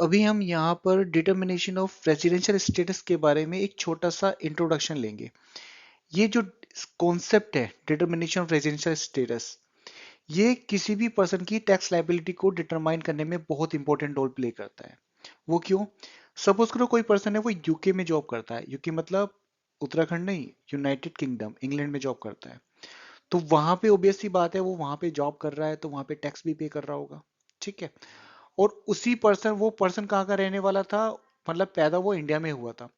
अभी हम यहाँ पर डिटर्मिनेशन ऑफ रेजिडेंशियल स्टेटस के बारे में एक छोटा सा इंट्रोडक्शन लेंगे। ये जो कॉन्सेप्ट है डिटर्मिनेशन ऑफ रेजिडेंशियल स्टेटस, ये किसी भी पर्सन की टैक्स लाइबिलिटी को डिटरमाइन करने में बहुत इंपॉर्टेंट रोल प्ले करता है। वो क्यों? सपोज करो कोई पर्सन है वो यूके में जॉब करता है, यूके मतलब उत्तराखंड नहीं, यूनाइटेड किंगडम, इंग्लैंड में जॉब करता है। तो वहां पे ऑब्वियस सी बात है, वो वहां पे जॉब कर रहा है तो वहां पे टैक्स भी पे कर रहा होगा। ठीक है। और उसी पर्सन, वो पर्सन कहाँ का रहने वाला था, मतलब पैदा वो इंडिया में हुआ था।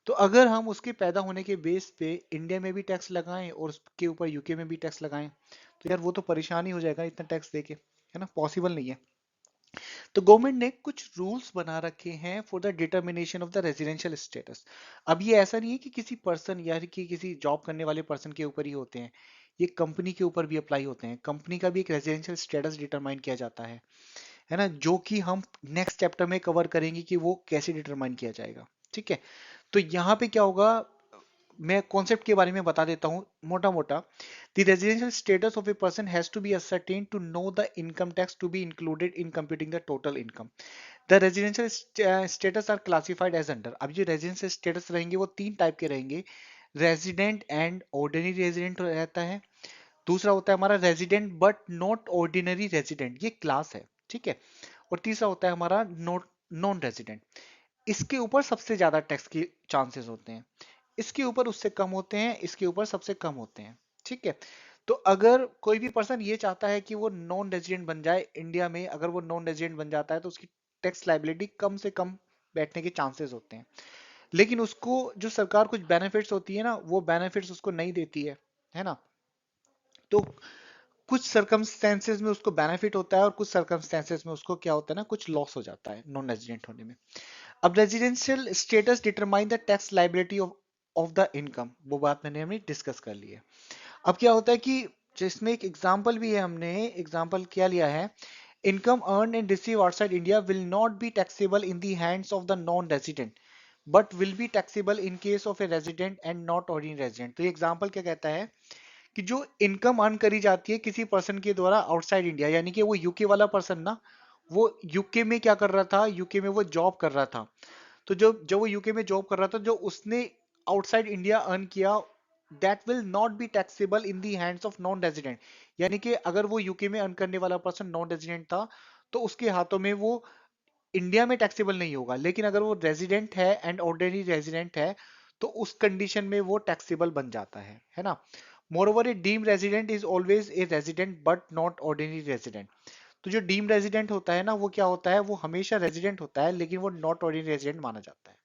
तो अगर हम उसके पैदा होने के बेस पे इंडिया में भी टैक्स लगाएं और उसके ऊपर यूके में भी टैक्स लगाएं, तो यार वो तो परेशान ही हो जाएगा इतना टैक्स देके, है ना, पॉसिबल नहीं है। तो गवर्नमेंट ने कुछ रूल्स बना रखे हैं for the determination of the residential status. अब ये ऐसा नहीं है कि किसी पर्सन या कि किसी जॉब करने वाले पर्सन के ऊपर ही होते हैं, ये कंपनी के ऊपर भी अप्लाई होते हैं। कंपनी का भी एक रेजिडेंशियल स्टेटस डिटरमाइन किया जाता है ना, जो कि हम नेक्स्ट चैप्टर में कवर करेंगे कि वो कैसे डिटरमाइन किया जाएगा। ठीक है। तो यहाँ पे क्या होगा, मैं कॉन्सेप्ट के बारे में बता देता हूँ मोटा मोटा। The residential status of a person has to be ascertained to know the income tax to be included in computing the total income. The residential status are classified as under. अब जो रेजिडेंशियल स्टेटस रहेंगे वो तीन type के रहेंगे। Resident and ordinary resident रहता है। दूसरा होता है हमारा resident but not ordinary resident, ये क्लास है। ठीक है। और तीसरा होता है हमारा नॉट नॉन रेजिडेंट। इसके ऊपर सबसे ज्यादा टैक्स के चांसेस होते हैं, इसके ऊपर उससे कम होते हैं, इसके ऊपर सबसे कम होते हैं। ठीक है। तो अगर कोई भी पर्सन ये चाहता है कि वो नॉन रेजिडेंट बन जाए इंडिया में, अगर वो नॉन रेजिडेंट बन जाता है तो उसकी टैक्स लाइबिलिटी कम से कम बैठने के चांसेस होते हैं। लेकिन उसको जो सरकार कुछ बेनिफिट्स होती है ना, वो बेनिफिट्स उसको नहीं देती है ना। तो कुछ सर्कमस्टेंसेज में उसको बेनिफिट होता है और कुछ सर्कमस्टेंसेज में उसको क्या होता है ना, कुछ लॉस हो जाता है नॉन रेजिडेंट होने में। अब residential status determine the tax liability of the income, वो बात मैंने हमने डिस्कस कर ली है। अब क्या होता है कि जिसमें एक एग्जांपल भी है, हमने एग्जांपल क्या लिया है, income earn and receive outside India will not be taxable in the hands of the non resident but will be taxable in case of a resident and not ordinary resident. तो ये example क्या कहता है कि जो income earn करी जाती है किसी पर्सन के द्वारा आउटसाइड इंडिया, यानी कि वो यूके वाला पर्सन ना, वो यूके में क्या कर रहा था, यूके में वो जॉब कर रहा था। तो जो जो वो यूके में जॉब कर रहा था, जो उसने आउटसाइड इंडिया अर्न किया, that will not be taxable in the hands of non resident. यानी कि अगर वो यूके में अर्न करने वाला पर्सन नॉन रेजिडेंट था, तो उसके हाथों में वो इंडिया में टैक्सेबल नहीं होगा। लेकिन अगर वो रेजिडेंट है एंड ऑर्डिनरी रेजिडेंट है, तो उस कंडीशन में वो टैक्सेबल बन जाता है ना। Moreover a deem resident is always a resident but not ordinary resident. तो जो डीम रेजिडेंट होता है ना, वो क्या होता है, वो हमेशा रेजिडेंट होता है लेकिन वो नॉट ऑर्डिनरी रेजिडेंट माना जाता है।